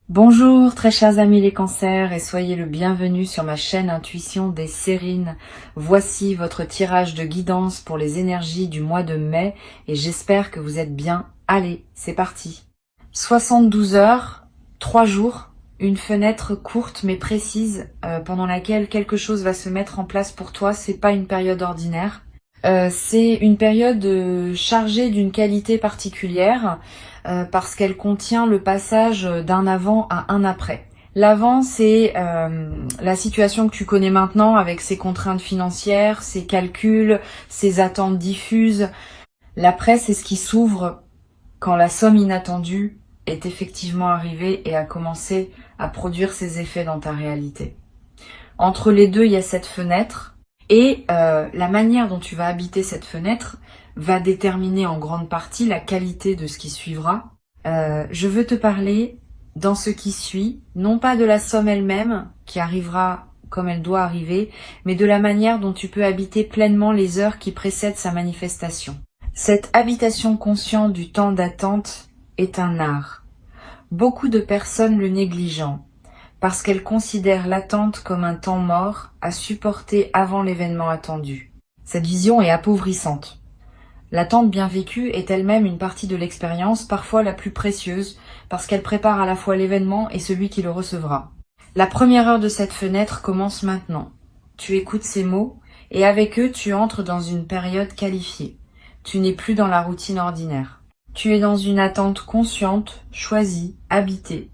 Bonjour très chers amis les cancers et soyez le bienvenu sur ma chaîne Intuition des Sérines. Voici votre tirage de guidance pour les énergies du mois de mai et j'espère que vous êtes bien. Allez, c'est parti. 72 heures, 3 jours, une fenêtre courte mais précise pendant laquelle quelque chose va se mettre en place pour toi. C'est pas une période ordinaire. C'est une période chargée d'une qualité particulière parce qu'elle contient le passage d'un avant à un après. L'avant, c'est la situation que tu connais maintenant avec ses contraintes financières, ses calculs, ses attentes diffuses. L'après, c'est ce qui s'ouvre quand la somme inattendue est effectivement arrivée et a commencé à produire ses effets dans ta réalité. Entre les deux, il y a cette fenêtre. Et la manière dont tu vas habiter cette fenêtre va déterminer en grande partie la qualité de ce qui suivra. Je veux te parler dans ce qui suit, non pas de la somme elle-même, qui arrivera comme elle doit arriver, mais de la manière dont tu peux habiter pleinement les heures qui précèdent sa manifestation. Cette habitation consciente du temps d'attente est un art. Beaucoup de personnes le négligeant, parce qu'elle considère l'attente comme un temps mort à supporter avant l'événement attendu. Cette vision est appauvrissante. L'attente bien vécue est elle-même une partie de l'expérience, parfois la plus précieuse, parce qu'elle prépare à la fois l'événement et celui qui le recevra. La première heure de cette fenêtre commence maintenant. Tu écoutes ces mots, et avec eux tu entres dans une période qualifiée. Tu n'es plus dans la routine ordinaire. Tu es dans une attente consciente, choisie, habitée.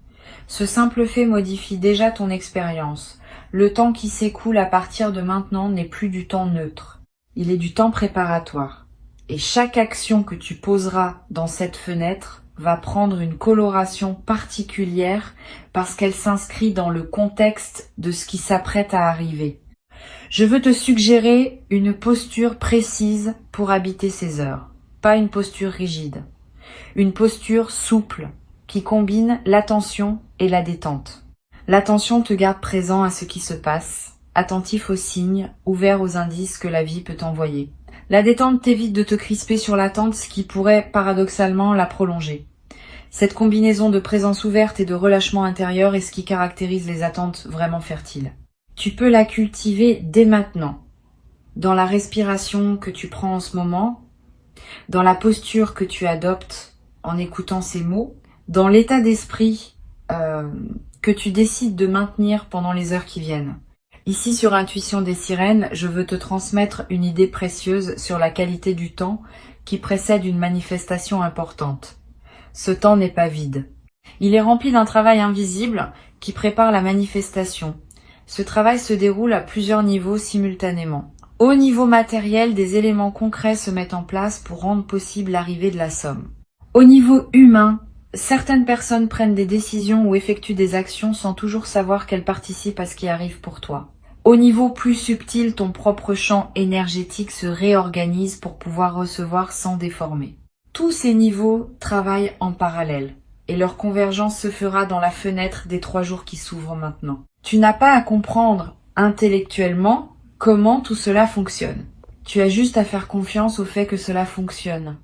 Ce simple fait modifie déjà ton expérience. Le temps qui s'écoule à partir de maintenant n'est plus du temps neutre. Il est du temps préparatoire. Et chaque action que tu poseras dans cette fenêtre va prendre une coloration particulière parce qu'elle s'inscrit dans le contexte de ce qui s'apprête à arriver. Je veux te suggérer une posture précise pour habiter ces heures. Pas une posture rigide. Une posture souple, qui combine l'attention et la détente. L'attention te garde présent à ce qui se passe, attentif aux signes, ouvert aux indices que la vie peut t'envoyer. La détente t'évite de te crisper sur l'attente, ce qui pourrait paradoxalement la prolonger. Cette combinaison de présence ouverte et de relâchement intérieur est ce qui caractérise les attentes vraiment fertiles. Tu peux la cultiver dès maintenant, dans la respiration que tu prends en ce moment, dans la posture que tu adoptes en écoutant ces mots, dans l'état d'esprit que tu décides de maintenir pendant les heures qui viennent. Ici sur Intuition des Sirènes, je veux te transmettre une idée précieuse sur la qualité du temps qui précède une manifestation importante. Ce temps n'est pas vide. Il est rempli d'un travail invisible qui prépare la manifestation. Ce travail se déroule à plusieurs niveaux simultanément. Au niveau matériel, des éléments concrets se mettent en place pour rendre possible l'arrivée de la somme. Au niveau humain, certaines personnes prennent des décisions ou effectuent des actions sans toujours savoir qu'elles participent à ce qui arrive pour toi. Au niveau plus subtil, ton propre champ énergétique se réorganise pour pouvoir recevoir sans déformer. Tous ces niveaux travaillent en parallèle et leur convergence se fera dans la fenêtre des 3 jours qui s'ouvrent maintenant. Tu n'as pas à comprendre intellectuellement comment tout cela fonctionne. Tu as juste à faire confiance au fait que cela fonctionne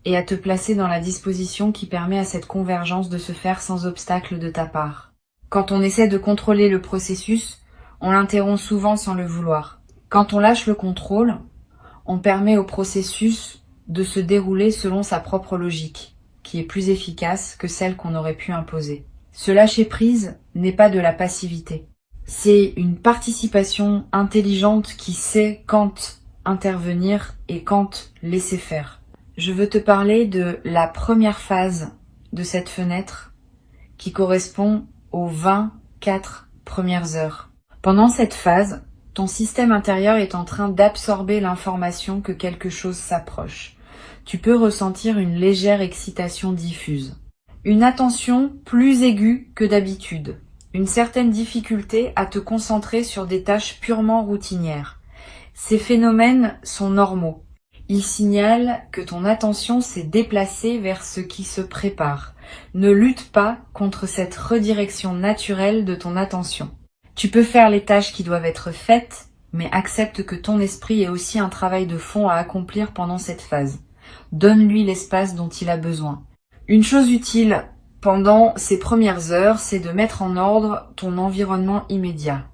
et à te placer dans la disposition qui permet à cette convergence de se faire sans obstacle de ta part. Quand on essaie de contrôler le processus, on l'interrompt souvent sans le vouloir. Quand on lâche le contrôle, on permet au processus de se dérouler selon sa propre logique, qui est plus efficace que celle qu'on aurait pu imposer. Ce lâcher-prise n'est pas de la passivité. C'est une participation intelligente qui sait quand intervenir et quand laisser faire. Je veux te parler de la première phase de cette fenêtre qui correspond aux 24 premières heures. Pendant cette phase, ton système intérieur est en train d'absorber l'information que quelque chose s'approche. Tu peux ressentir une légère excitation diffuse, une attention plus aiguë que d'habitude, une certaine difficulté à te concentrer sur des tâches purement routinières. Ces phénomènes sont normaux. Ils signalent que ton attention s'est déplacée vers ce qui se prépare. Ne lutte pas contre cette redirection naturelle de ton attention. Tu peux faire les tâches qui doivent être faites, mais accepte que ton esprit ait aussi un travail de fond à accomplir pendant cette phase. Donne-lui l'espace dont il a besoin. Une chose utile Pendant ces premières heures, c'est de mettre en ordre ton environnement immédiat.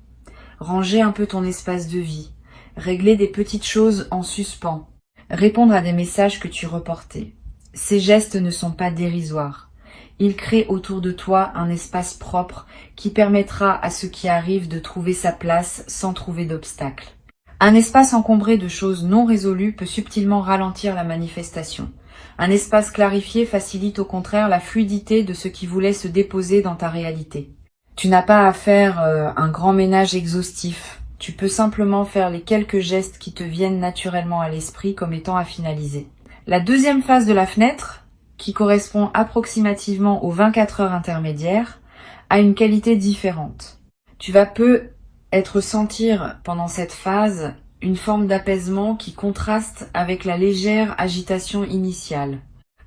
Ranger un peu ton espace de vie. Régler des petites choses en suspens. Répondre à des messages que tu reportais. Ces gestes ne sont pas dérisoires. Ils créent autour de toi un espace propre qui permettra à ce qui arrive de trouver sa place sans trouver d'obstacles. Un espace encombré de choses non résolues peut subtilement ralentir la manifestation. Un espace clarifié facilite au contraire la fluidité de ce qui voulait se déposer dans ta réalité. Tu n'as pas à faire un grand ménage exhaustif. Tu peux simplement faire les quelques gestes qui te viennent naturellement à l'esprit comme étant à finaliser. La deuxième phase de la fenêtre, qui correspond approximativement aux 24 heures intermédiaires, a une qualité différente. Tu vas peut-être sentir pendant cette phase une forme d'apaisement qui contraste avec la légère agitation initiale.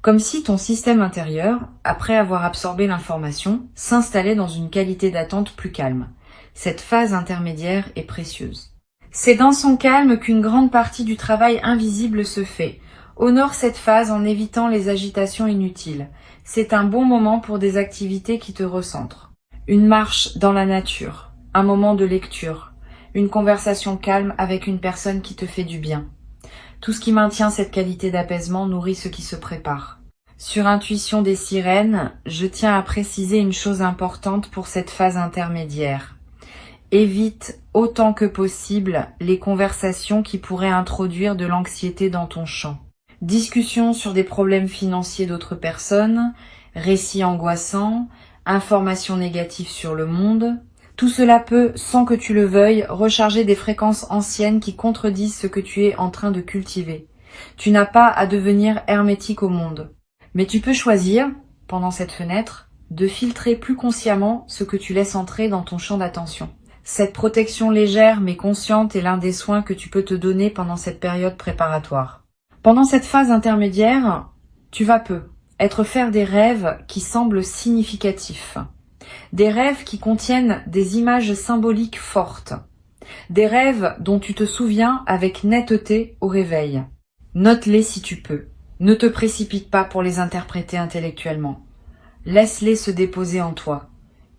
Comme si ton système intérieur, après avoir absorbé l'information, s'installait dans une qualité d'attente plus calme. Cette phase intermédiaire est précieuse. C'est dans son calme qu'une grande partie du travail invisible se fait. Honore cette phase en évitant les agitations inutiles. C'est un bon moment pour des activités qui te recentrent. Une marche dans la nature, un moment de lecture, une conversation calme avec une personne qui te fait du bien. Tout ce qui maintient cette qualité d'apaisement nourrit ce qui se prépare. Sur Intuition des sirènes, je tiens à préciser une chose importante pour cette phase intermédiaire. Évite autant que possible les conversations qui pourraient introduire de l'anxiété dans ton champ. Discussions sur des problèmes financiers d'autres personnes, récits angoissants, informations négatives sur le monde. Tout cela peut, sans que tu le veuilles, recharger des fréquences anciennes qui contredisent ce que tu es en train de cultiver. Tu n'as pas à devenir hermétique au monde. Mais tu peux choisir, pendant cette fenêtre, de filtrer plus consciemment ce que tu laisses entrer dans ton champ d'attention. Cette protection légère mais consciente est l'un des soins que tu peux te donner pendant cette période préparatoire. Pendant cette phase intermédiaire, tu vas faire des rêves qui semblent significatifs. Des rêves qui contiennent des images symboliques fortes. Des rêves dont tu te souviens avec netteté au réveil. Note-les si tu peux. Ne te précipite pas pour les interpréter intellectuellement. Laisse-les se déposer en toi.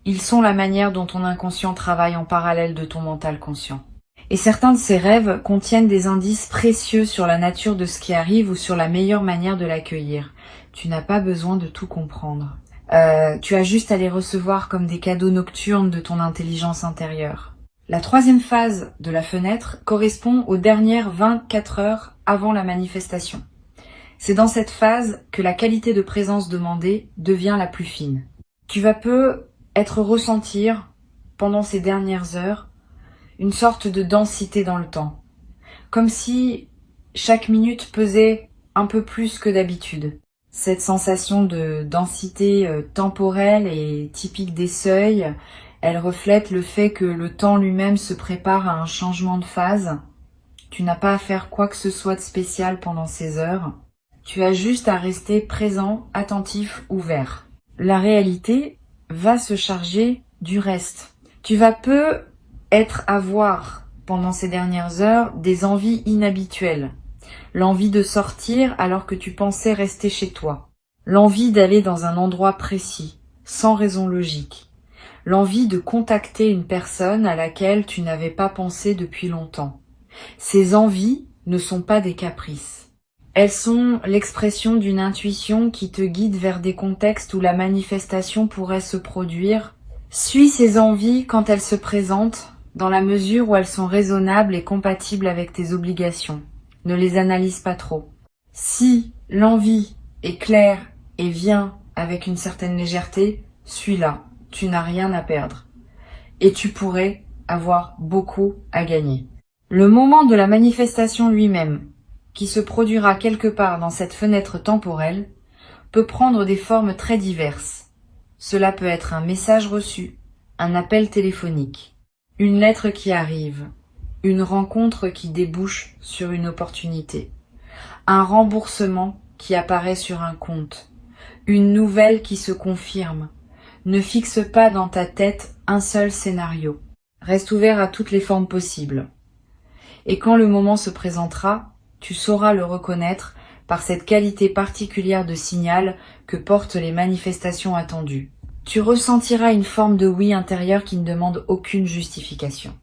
Ils sont la manière dont ton inconscient travaille en parallèle de ton mental conscient. Et certains de ces rêves contiennent des indices précieux sur la nature de ce qui arrive ou sur la meilleure manière de l'accueillir. Tu n'as pas besoin de tout comprendre. Tu as juste à les recevoir comme des cadeaux nocturnes de ton intelligence intérieure. La troisième phase de la fenêtre correspond aux dernières 24 heures avant la manifestation. C'est dans cette phase que la qualité de présence demandée devient la plus fine. Tu vas ressentir, pendant ces dernières heures, une sorte de densité dans le temps. Comme si chaque minute pesait un peu plus que d'habitude. Cette sensation de densité temporelle est typique des seuils. Elle reflète le fait que le temps lui-même se prépare à un changement de phase. Tu n'as pas à faire quoi que ce soit de spécial pendant ces heures. Tu as juste à rester présent, attentif, ouvert. La réalité va se charger du reste. Tu vas avoir, pendant ces dernières heures, des envies inhabituelles. L'envie de sortir alors que tu pensais rester chez toi. L'envie d'aller dans un endroit précis, sans raison logique. L'envie de contacter une personne à laquelle tu n'avais pas pensé depuis longtemps. Ces envies ne sont pas des caprices. Elles sont l'expression d'une intuition qui te guide vers des contextes où la manifestation pourrait se produire. Suis ces envies quand elles se présentent, dans la mesure où elles sont raisonnables et compatibles avec tes obligations. Ne les analyse pas trop. Si l'envie est claire et vient avec une certaine légèreté, suis-la. Tu n'as rien à perdre. Et tu pourrais avoir beaucoup à gagner. Le moment de la manifestation lui-même, qui se produira quelque part dans cette fenêtre temporelle, peut prendre des formes très diverses. Cela peut être un message reçu, un appel téléphonique, une lettre qui arrive, une rencontre qui débouche sur une opportunité, un remboursement qui apparaît sur un compte, une nouvelle qui se confirme. Ne fixe pas dans ta tête un seul scénario. Reste ouvert à toutes les formes possibles. Et quand le moment se présentera, tu sauras le reconnaître par cette qualité particulière de signal que portent les manifestations attendues. Tu ressentiras une forme de oui intérieur qui ne demande aucune justification.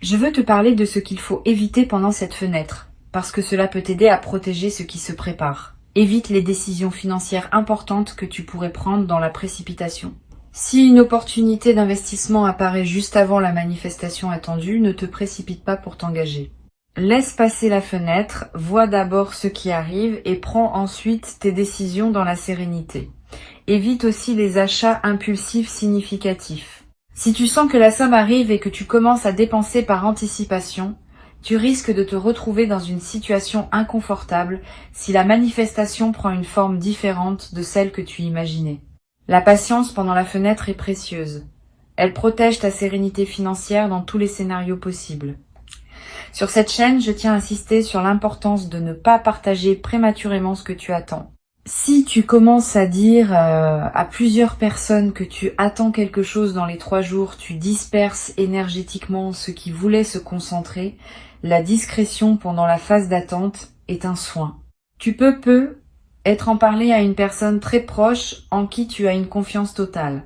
Je veux te parler de ce qu'il faut éviter pendant cette fenêtre, parce que cela peut t'aider à protéger ce qui se prépare. Évite les décisions financières importantes que tu pourrais prendre dans la précipitation. Si une opportunité d'investissement apparaît juste avant la manifestation attendue, ne te précipite pas pour t'engager. Laisse passer la fenêtre, vois d'abord ce qui arrive et prends ensuite tes décisions dans la sérénité. Évite aussi les achats impulsifs significatifs. Si tu sens que la somme arrive et que tu commences à dépenser par anticipation, tu risques de te retrouver dans une situation inconfortable si la manifestation prend une forme différente de celle que tu imaginais. La patience pendant la fenêtre est précieuse. Elle protège ta sérénité financière dans tous les scénarios possibles. Sur cette chaîne, je tiens à insister sur l'importance de ne pas partager prématurément ce que tu attends. Si tu commences à dire à plusieurs personnes que tu attends quelque chose dans les 3 jours, tu disperses énergétiquement ceux qui voulaient se concentrer, la discrétion pendant la phase d'attente est un soin. Tu peux être en parler à une personne très proche en qui tu as une confiance totale,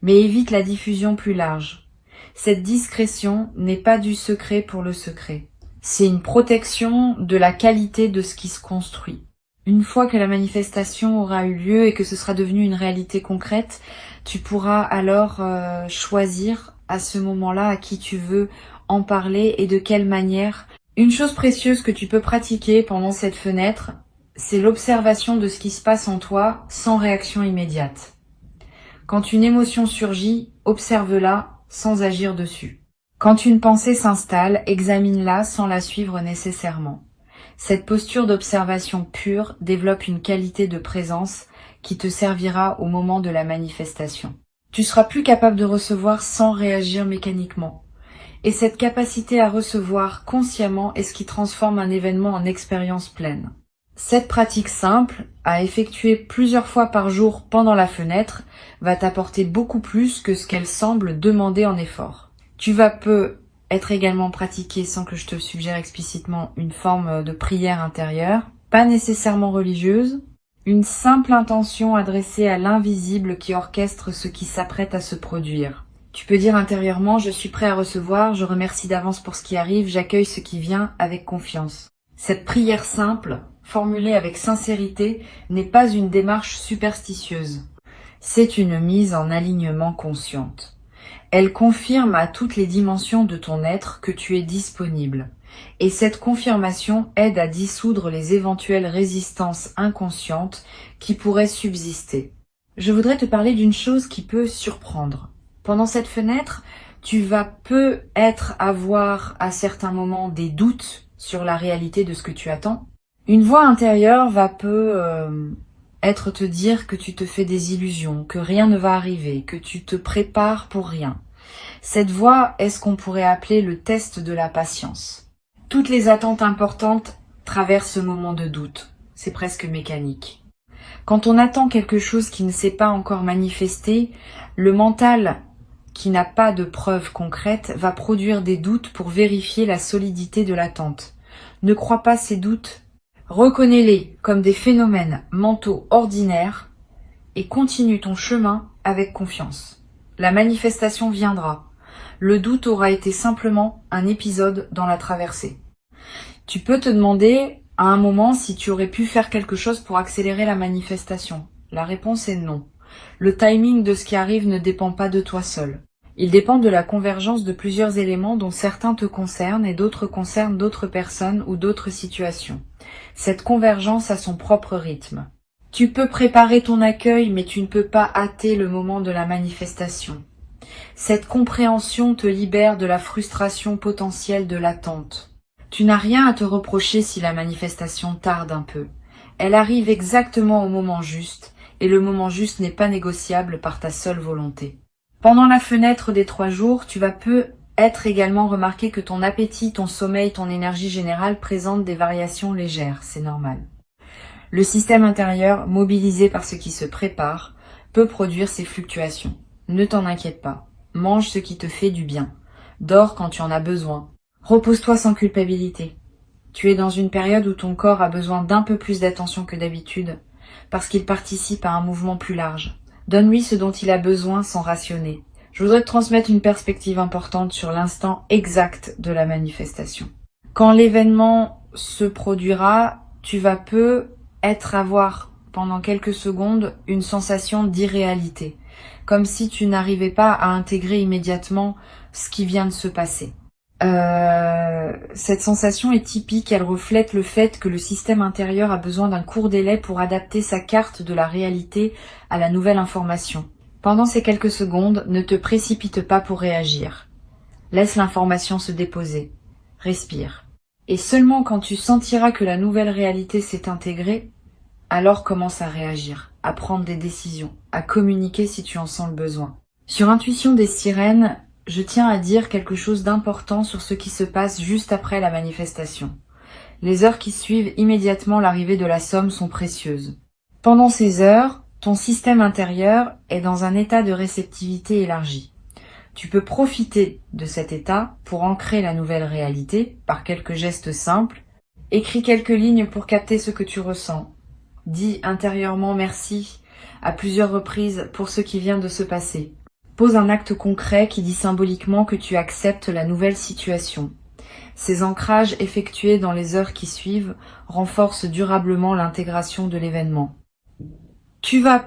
mais évite la diffusion plus large. Cette discrétion n'est pas du secret pour le secret. C'est une protection de la qualité de ce qui se construit. Une fois que la manifestation aura eu lieu et que ce sera devenu une réalité concrète, tu pourras alors choisir à ce moment-là à qui tu veux en parler et de quelle manière. Une chose précieuse que tu peux pratiquer pendant cette fenêtre, c'est l'observation de ce qui se passe en toi sans réaction immédiate. Quand une émotion surgit, observe-la sans agir dessus. Quand une pensée s'installe, examine-la sans la suivre nécessairement. Cette posture d'observation pure développe une qualité de présence qui te servira au moment de la manifestation. Tu seras plus capable de recevoir sans réagir mécaniquement. Et cette capacité à recevoir consciemment est ce qui transforme un événement en expérience pleine. Cette pratique simple, à effectuer plusieurs fois par jour pendant la fenêtre, va t'apporter beaucoup plus que ce qu'elle semble demander en effort. Tu vas être également pratiquée sans que je te suggère explicitement une forme de prière intérieure, pas nécessairement religieuse, une simple intention adressée à l'invisible qui orchestre ce qui s'apprête à se produire. Tu peux dire intérieurement « Je suis prêt à recevoir, je remercie d'avance pour ce qui arrive, j'accueille ce qui vient avec confiance ». Cette prière simple, formulée avec sincérité, n'est pas une démarche superstitieuse. C'est une mise en alignement consciente. Elle confirme à toutes les dimensions de ton être que tu es disponible. Et cette confirmation aide à dissoudre les éventuelles résistances inconscientes qui pourraient subsister. Je voudrais te parler d'une chose qui peut surprendre. Pendant cette fenêtre, tu vas peut-être avoir à certains moments des doutes sur la réalité de ce que tu attends. Une voix intérieure va être te dire que tu te fais des illusions, que rien ne va arriver, que tu te prépares pour rien. Cette voix est ce qu'on pourrait appeler le test de la patience. Toutes les attentes importantes traversent ce moment de doute. C'est presque mécanique. Quand on attend quelque chose qui ne s'est pas encore manifesté, le mental, qui n'a pas de preuves concrètes, va produire des doutes pour vérifier la solidité de l'attente. Ne crois pas ces doutes. Reconnais-les comme des phénomènes mentaux ordinaires et continue ton chemin avec confiance. La manifestation viendra. Le doute aura été simplement un épisode dans la traversée. Tu peux te demander à un moment si tu aurais pu faire quelque chose pour accélérer la manifestation. La réponse est non. Le timing de ce qui arrive ne dépend pas de toi seul. Il dépend de la convergence de plusieurs éléments dont certains te concernent et d'autres concernent d'autres personnes ou d'autres situations. Cette convergence a son propre rythme. Tu peux préparer ton accueil, mais tu ne peux pas hâter le moment de la manifestation. Cette compréhension te libère de la frustration potentielle de l'attente. Tu n'as rien à te reprocher si la manifestation tarde un peu. Elle arrive exactement au moment juste, et le moment juste n'est pas négociable par ta seule volonté. Pendant la fenêtre des 3 jours, tu vas peut-être également remarquer que ton appétit, ton sommeil, ton énergie générale présentent des variations légères, c'est normal. Le système intérieur, mobilisé par ce qui se prépare, peut produire ces fluctuations. Ne t'en inquiète pas. Mange ce qui te fait du bien. Dors quand tu en as besoin. Repose-toi sans culpabilité. Tu es dans une période où ton corps a besoin d'un peu plus d'attention que d'habitude, parce qu'il participe à un mouvement plus large. Donne-lui ce dont il a besoin sans rationner. Je voudrais te transmettre une perspective importante sur l'instant exact de la manifestation. Quand l'événement se produira, tu vas avoir pendant quelques secondes une sensation d'irréalité, comme si tu n'arrivais pas à intégrer immédiatement ce qui vient de se passer. Cette sensation est typique, elle reflète le fait que le système intérieur a besoin d'un court délai pour adapter sa carte de la réalité à la nouvelle information. Pendant ces quelques secondes, ne te précipite pas pour réagir. Laisse l'information se déposer. Respire. Et seulement quand tu sentiras que la nouvelle réalité s'est intégrée, alors commence à réagir, à prendre des décisions, à communiquer si tu en sens le besoin. Sur Intuition des sirènes, je tiens à dire quelque chose d'important sur ce qui se passe juste après la manifestation. Les heures qui suivent immédiatement l'arrivée de la somme sont précieuses. Pendant ces heures, ton système intérieur est dans un état de réceptivité élargi. Tu peux profiter de cet état pour ancrer la nouvelle réalité par quelques gestes simples. Écris quelques lignes pour capter ce que tu ressens. Dis intérieurement merci à plusieurs reprises pour ce qui vient de se passer. Pose un acte concret qui dit symboliquement que tu acceptes la nouvelle situation. Ces ancrages effectués dans les heures qui suivent renforcent durablement l'intégration de l'événement. Tu vas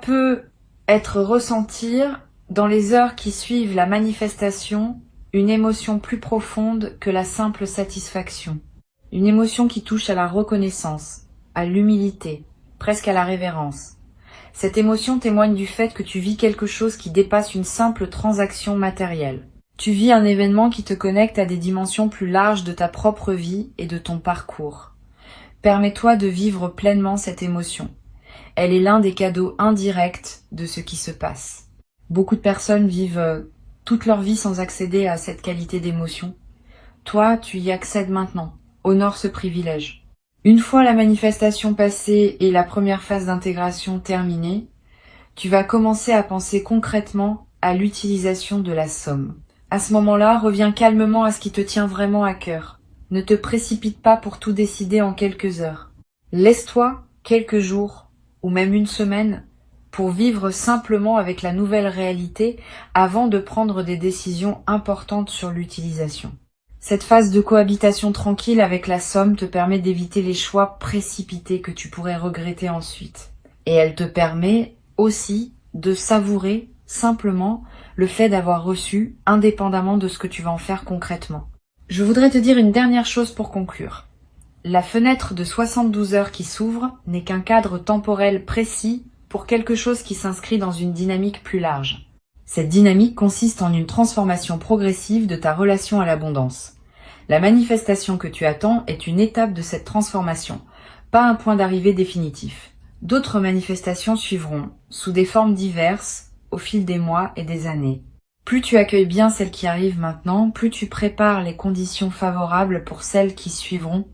ressentir dans les heures qui suivent la manifestation une émotion plus profonde que la simple satisfaction. Une émotion qui touche à la reconnaissance, à l'humilité, presque à la révérence. Cette émotion témoigne du fait que tu vis quelque chose qui dépasse une simple transaction matérielle. Tu vis un événement qui te connecte à des dimensions plus larges de ta propre vie et de ton parcours. Permets-toi de vivre pleinement cette émotion. Elle est l'un des cadeaux indirects de ce qui se passe. Beaucoup de personnes vivent toute leur vie sans accéder à cette qualité d'émotion. Toi, tu y accèdes maintenant. Honore ce privilège. Une fois la manifestation passée et la première phase d'intégration terminée, tu vas commencer à penser concrètement à l'utilisation de la somme. À ce moment-là, reviens calmement à ce qui te tient vraiment à cœur. Ne te précipite pas pour tout décider en quelques heures. Laisse-toi quelques jours ou même une semaine pour vivre simplement avec la nouvelle réalité avant de prendre des décisions importantes sur l'utilisation. Cette phase de cohabitation tranquille avec la somme te permet d'éviter les choix précipités que tu pourrais regretter ensuite. Et elle te permet aussi de savourer simplement le fait d'avoir reçu, indépendamment de ce que tu vas en faire concrètement. Je voudrais te dire une dernière chose pour conclure. La fenêtre de 72 heures qui s'ouvre n'est qu'un cadre temporel précis pour quelque chose qui s'inscrit dans une dynamique plus large. Cette dynamique consiste en une transformation progressive de ta relation à l'abondance. La manifestation que tu attends est une étape de cette transformation, pas un point d'arrivée définitif. D'autres manifestations suivront, sous des formes diverses, au fil des mois et des années. Plus tu accueilles bien celles qui arrivent maintenant, plus tu prépares les conditions favorables pour celles qui suivront.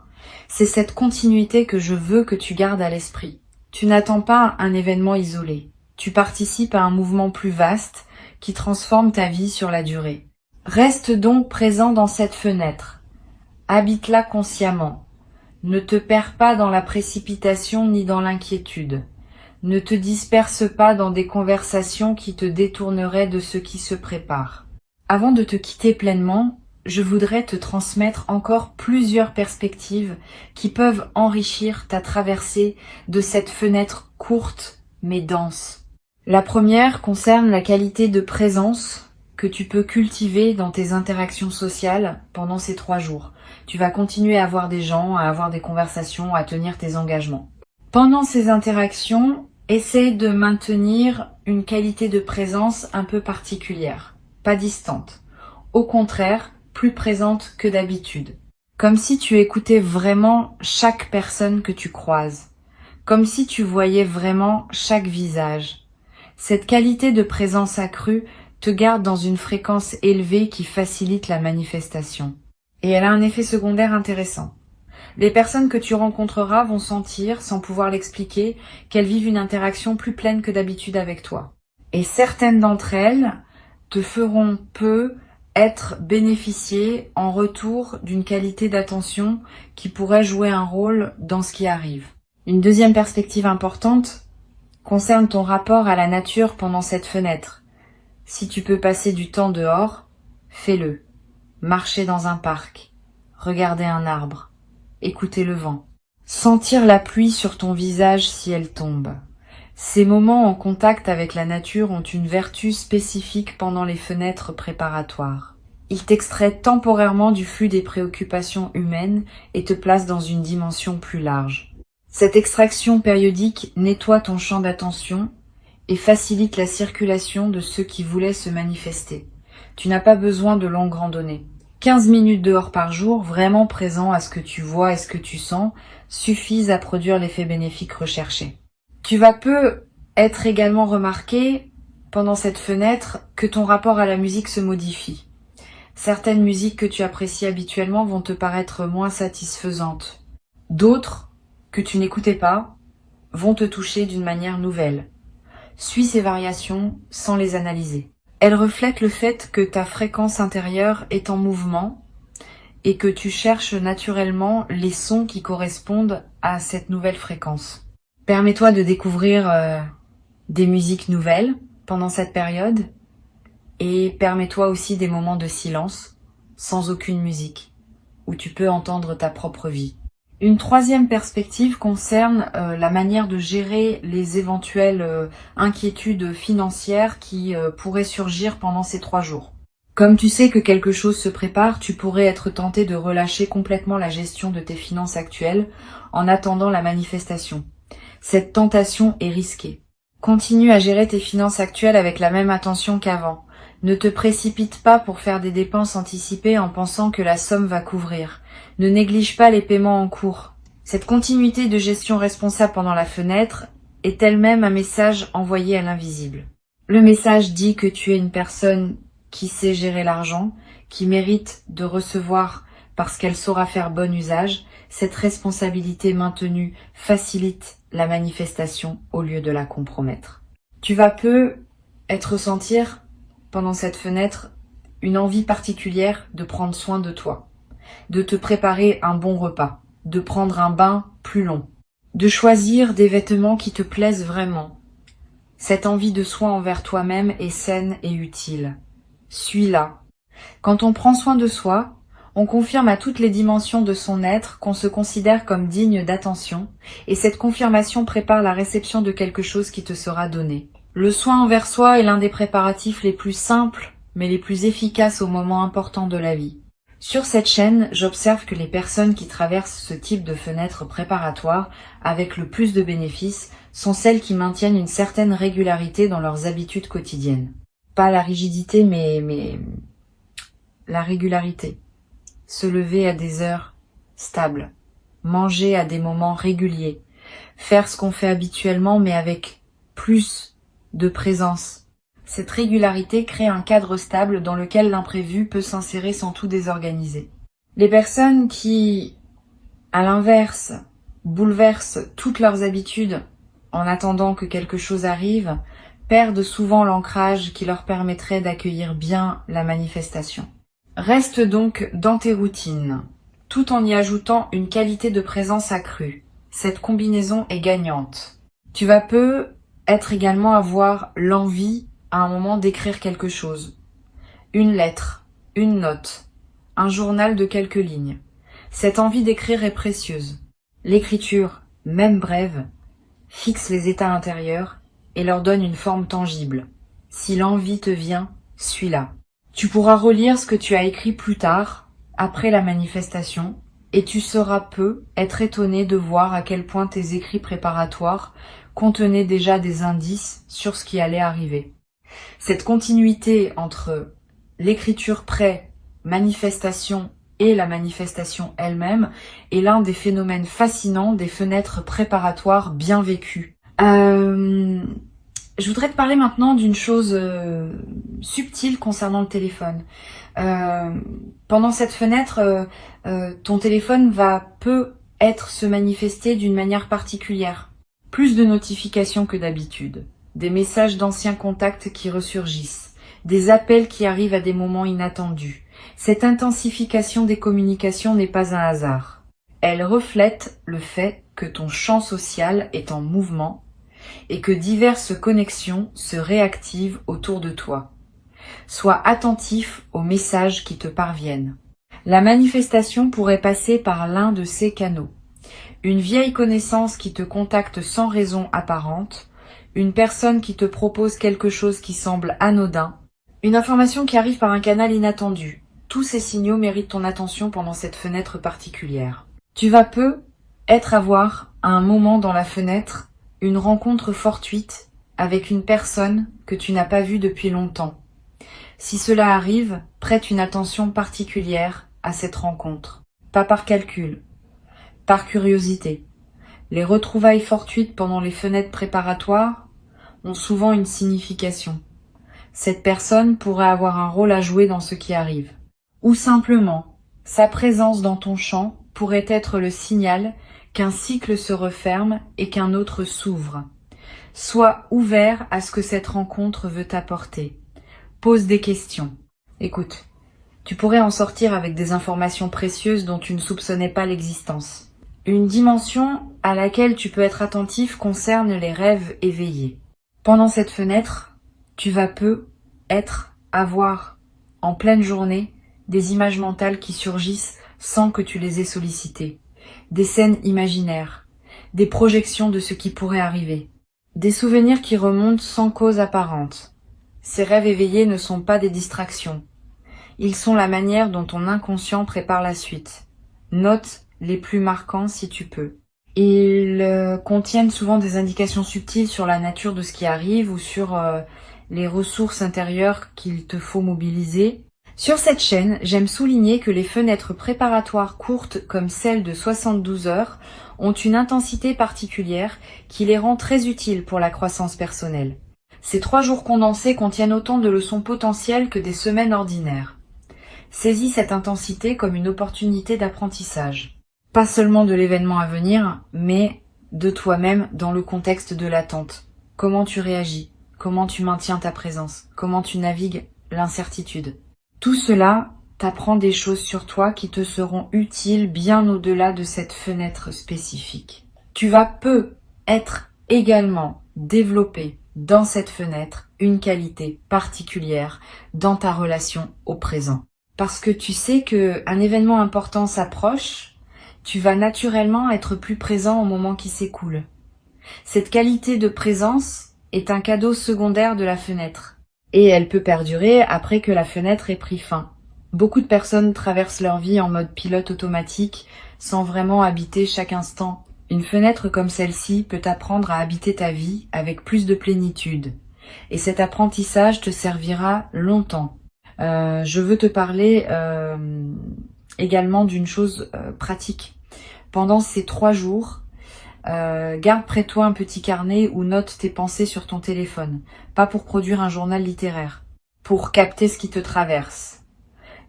C'est cette continuité que je veux que tu gardes à l'esprit. Tu n'attends pas un événement isolé. Tu participes à un mouvement plus vaste qui transforme ta vie sur la durée. Reste donc présent dans cette fenêtre. Habite-la consciemment. Ne te perds pas dans la précipitation ni dans l'inquiétude. Ne te disperse pas dans des conversations qui te détourneraient de ce qui se prépare. Avant de te quitter pleinement, je voudrais te transmettre encore plusieurs perspectives qui peuvent enrichir ta traversée de cette fenêtre courte mais dense. La première concerne la qualité de présence que tu peux cultiver dans tes interactions sociales pendant ces 3 jours. Tu vas continuer à voir des gens, à avoir des conversations, à tenir tes engagements. Pendant ces interactions, essaie de maintenir une qualité de présence un peu particulière, pas distante. Au contraire, plus présente que d'habitude. Comme si tu écoutais vraiment chaque personne que tu croises. Comme si tu voyais vraiment chaque visage. Cette qualité de présence accrue te garde dans une fréquence élevée qui facilite la manifestation. Et elle a un effet secondaire intéressant. Les personnes que tu rencontreras vont sentir, sans pouvoir l'expliquer, qu'elles vivent une interaction plus pleine que d'habitude avec toi. Et certaines d'entre elles te feront être bénéficié en retour d'une qualité d'attention qui pourrait jouer un rôle dans ce qui arrive. Une deuxième perspective importante concerne ton rapport à la nature pendant cette fenêtre. Si tu peux passer du temps dehors, fais-le. Marcher dans un parc, regarder un arbre, écouter le vent, sentir la pluie sur ton visage si elle tombe. Ces moments en contact avec la nature ont une vertu spécifique pendant les fenêtres préparatoires. Ils t'extraient temporairement du flux des préoccupations humaines et te placent dans une dimension plus large. Cette extraction périodique nettoie ton champ d'attention et facilite la circulation de ceux qui voulaient se manifester. Tu n'as pas besoin de longues randonnées. 15 minutes dehors par jour, vraiment présent à ce que tu vois et ce que tu sens, suffisent à produire l'effet bénéfique recherché. Tu vas peu être également remarqué pendant cette fenêtre que ton rapport à la musique se modifie. Certaines musiques que tu apprécies habituellement vont te paraître moins satisfaisantes. D'autres, que tu n'écoutais pas, vont te toucher d'une manière nouvelle. Suis ces variations sans les analyser. Elles reflètent le fait que ta fréquence intérieure est en mouvement et que tu cherches naturellement les sons qui correspondent à cette nouvelle fréquence. Permets-toi de découvrir des musiques nouvelles pendant cette période et permets-toi aussi des moments de silence sans aucune musique où tu peux entendre ta propre vie. Une troisième perspective concerne la manière de gérer les éventuelles inquiétudes financières qui pourraient surgir pendant ces 3 jours. Comme tu sais que quelque chose se prépare, tu pourrais être tenté de relâcher complètement la gestion de tes finances actuelles en attendant la manifestation. Cette tentation est risquée. Continue à gérer tes finances actuelles avec la même attention qu'avant. Ne te précipite pas pour faire des dépenses anticipées en pensant que la somme va couvrir. Ne néglige pas les paiements en cours. Cette continuité de gestion responsable pendant la fenêtre est elle-même un message envoyé à l'invisible. Le message dit que tu es une personne qui sait gérer l'argent, qui mérite de recevoir parce qu'elle saura faire bon usage. Cette responsabilité maintenue facilite la manifestation au lieu de la compromettre. Tu vas peu ressentir pendant cette fenêtre une envie particulière de prendre soin de toi, de te préparer un bon repas, de prendre un bain plus long, de choisir des vêtements qui te plaisent vraiment. Cette envie de soin envers toi-même est saine et utile. Suis-la. Quand on prend soin de soi, on confirme à toutes les dimensions de son être qu'on se considère comme digne d'attention, et cette confirmation prépare la réception de quelque chose qui te sera donné. Le soin envers soi est l'un des préparatifs les plus simples, mais les plus efficaces aux moments importants de la vie. Sur cette chaîne, j'observe que les personnes qui traversent ce type de fenêtre préparatoire avec le plus de bénéfices sont celles qui maintiennent une certaine régularité dans leurs habitudes quotidiennes. Pas la rigidité, mais la régularité. Se lever à des heures stables, manger à des moments réguliers, faire ce qu'on fait habituellement mais avec plus de présence. Cette régularité crée un cadre stable dans lequel l'imprévu peut s'insérer sans tout désorganiser. Les personnes qui, à l'inverse, bouleversent toutes leurs habitudes en attendant que quelque chose arrive, perdent souvent l'ancrage qui leur permettrait d'accueillir bien la manifestation. Reste donc dans tes routines, tout en y ajoutant une qualité de présence accrue. Cette combinaison est gagnante. Tu vas peu également avoir l'envie à un moment d'écrire quelque chose. Une lettre, une note, un journal de quelques lignes. Cette envie d'écrire est précieuse. L'écriture, même brève, fixe les états intérieurs et leur donne une forme tangible. Si l'envie te vient, suis-la. Tu pourras relire ce que tu as écrit plus tard, après la manifestation, et tu sauras peu être étonné de voir à quel point tes écrits préparatoires contenaient déjà des indices sur ce qui allait arriver. Cette continuité entre l'écriture pré-manifestation et la manifestation elle-même est l'un des phénomènes fascinants des fenêtres préparatoires bien vécues. Je voudrais te parler maintenant d'une chose subtile concernant le téléphone. Pendant cette fenêtre, ton téléphone va peu se manifester d'une manière particulière. Plus de notifications que d'habitude, des messages d'anciens contacts qui ressurgissent, des appels qui arrivent à des moments inattendus. Cette intensification des communications n'est pas un hasard. Elle reflète le fait que ton champ social est en mouvement et que diverses connexions se réactivent autour de toi. Sois attentif aux messages qui te parviennent. La manifestation pourrait passer par l'un de ces canaux. Une vieille connaissance qui te contacte sans raison apparente, une personne qui te propose quelque chose qui semble anodin, une information qui arrive par un canal inattendu. Tous ces signaux méritent ton attention pendant cette fenêtre particulière. Tu vas avoir à un moment dans la fenêtre une rencontre fortuite avec une personne que tu n'as pas vue depuis longtemps. Si cela arrive, prête une attention particulière à cette rencontre. Pas par calcul, par curiosité. Les retrouvailles fortuites pendant les fenêtres préparatoires ont souvent une signification. Cette personne pourrait avoir un rôle à jouer dans ce qui arrive. Ou simplement, sa présence dans ton champ pourrait être le signal qu'un cycle se referme et qu'un autre s'ouvre. Sois ouvert à ce que cette rencontre veut t'apporter. Pose des questions. Écoute, tu pourrais en sortir avec des informations précieuses dont tu ne soupçonnais pas l'existence. Une dimension à laquelle tu peux être attentif concerne les rêves éveillés. Pendant cette fenêtre, tu vas avoir en pleine journée des images mentales qui surgissent sans que tu les aies sollicitées. Des scènes imaginaires, des projections de ce qui pourrait arriver, des souvenirs qui remontent sans cause apparente. Ces rêves éveillés ne sont pas des distractions. Ils sont la manière dont ton inconscient prépare la suite. Note les plus marquants si tu peux. Ils contiennent souvent des indications subtiles sur la nature de ce qui arrive ou sur les ressources intérieures qu'il te faut mobiliser. Sur cette chaîne, j'aime souligner que les fenêtres préparatoires courtes comme celle de 72 heures ont une intensité particulière qui les rend très utiles pour la croissance personnelle. Ces 3 jours condensés contiennent autant de leçons potentielles que des semaines ordinaires. Saisis cette intensité comme une opportunité d'apprentissage. Pas seulement de l'événement à venir, mais de toi-même dans le contexte de l'attente. Comment tu réagis? Comment tu maintiens ta présence? Comment tu navigues l'incertitude? Tout cela t'apprend des choses sur toi qui te seront utiles bien au-delà de cette fenêtre spécifique. Tu vas être également développé dans cette fenêtre une qualité particulière dans ta relation au présent. Parce que tu sais qu'un événement important s'approche, tu vas naturellement être plus présent au moment qui s'écoule. Cette qualité de présence est un cadeau secondaire de la fenêtre. Et elle peut perdurer après que la fenêtre ait pris fin. Beaucoup de personnes traversent leur vie en mode pilote automatique, sans vraiment habiter chaque instant. Une fenêtre comme celle-ci peut t'apprendre à habiter ta vie avec plus de plénitude. Et cet apprentissage te servira longtemps. Je veux te parler également d'une chose pratique. Pendant ces 3 jours, garde près de toi un petit carnet ou note tes pensées sur ton téléphone. Pas pour produire un journal littéraire, pour capter ce qui te traverse.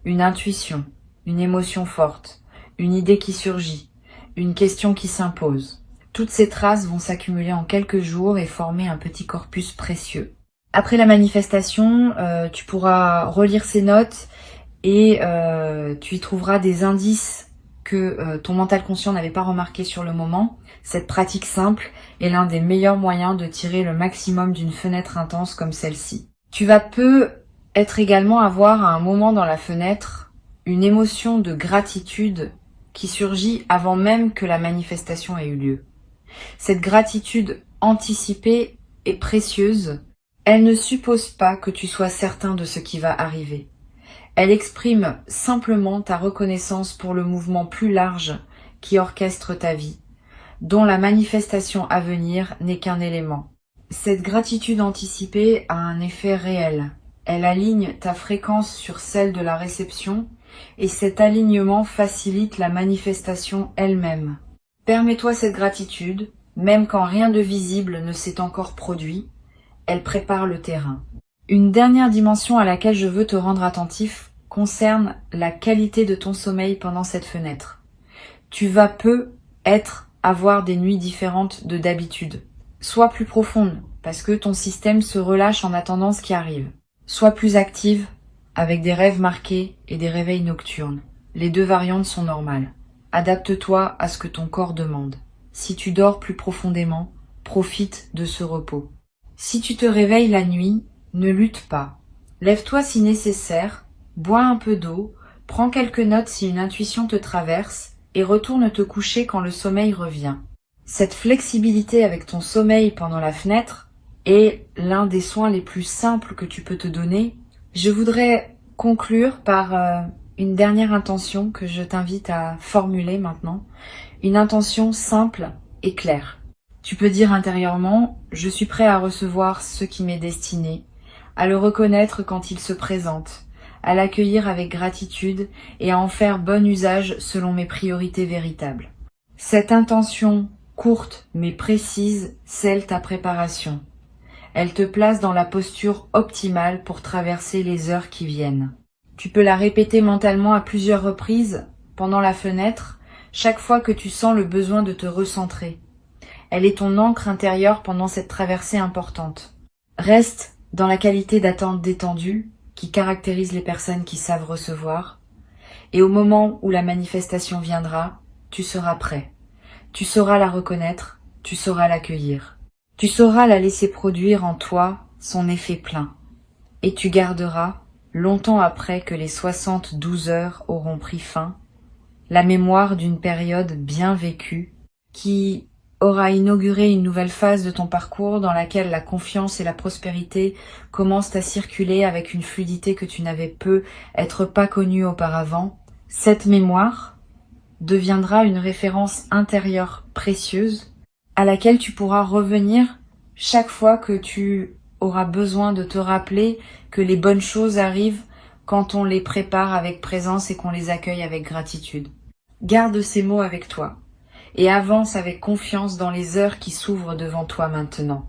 Une intuition, une émotion forte, une idée qui surgit, une question qui s'impose. Toutes ces traces vont s'accumuler en quelques jours et former un petit corpus précieux. Après la manifestation, tu pourras relire ces notes et tu y trouveras des indices que ton mental conscient n'avait pas remarqué sur le moment. Cette pratique simple est l'un des meilleurs moyens de tirer le maximum d'une fenêtre intense comme celle-ci. Tu vas également avoir à un moment dans la fenêtre une émotion de gratitude qui surgit avant même que la manifestation ait eu lieu. Cette gratitude anticipée est précieuse. Elle ne suppose pas que tu sois certain de ce qui va arriver. Elle exprime simplement ta reconnaissance pour le mouvement plus large qui orchestre ta vie, dont la manifestation à venir n'est qu'un élément. Cette gratitude anticipée a un effet réel. Elle aligne ta fréquence sur celle de la réception et cet alignement facilite la manifestation elle-même. Permets-toi cette gratitude, même quand rien de visible ne s'est encore produit, elle prépare le terrain. Une dernière dimension à laquelle je veux te rendre attentif concerne la qualité de ton sommeil pendant cette fenêtre. Tu vas avoir des nuits différentes de d'habitude. Sois plus profonde, parce que ton système se relâche en attendant ce qui arrive. Sois plus active, avec des rêves marqués et des réveils nocturnes. Les deux variantes sont normales. Adapte-toi à ce que ton corps demande. Si tu dors plus profondément, profite de ce repos. Si tu te réveilles la nuit, ne lutte pas. Lève-toi si nécessaire, bois un peu d'eau, prends quelques notes si une intuition te traverse et retourne te coucher quand le sommeil revient. Cette flexibilité avec ton sommeil pendant la fenêtre est l'un des soins les plus simples que tu peux te donner. Je voudrais conclure par une dernière intention que je t'invite à formuler maintenant. Une intention simple et claire. Tu peux dire intérieurement « Je suis prêt à recevoir ce qui m'est destiné », à le reconnaître quand il se présente, à l'accueillir avec gratitude et à en faire bon usage selon mes priorités véritables. Cette intention courte mais précise scelle ta préparation. Elle te place dans la posture optimale pour traverser les heures qui viennent. Tu peux la répéter mentalement à plusieurs reprises pendant la fenêtre, chaque fois que tu sens le besoin de te recentrer. Elle est ton ancre intérieure pendant cette traversée importante. Reste dans la qualité d'attente détendue qui caractérise les personnes qui savent recevoir. Et au moment où la manifestation viendra, tu seras prêt. Tu sauras la reconnaître, tu sauras l'accueillir. Tu sauras la laisser produire en toi son effet plein. Et tu garderas, longtemps après que les 72 heures auront pris fin, la mémoire d'une période bien vécue qui aura inauguré une nouvelle phase de ton parcours dans laquelle la confiance et la prospérité commencent à circuler avec une fluidité que tu n'avais pas connue auparavant. Cette mémoire deviendra une référence intérieure précieuse à laquelle tu pourras revenir chaque fois que tu auras besoin de te rappeler que les bonnes choses arrivent quand on les prépare avec présence et qu'on les accueille avec gratitude. Garde ces mots avec toi et avance avec confiance dans les heures qui s'ouvrent devant toi maintenant.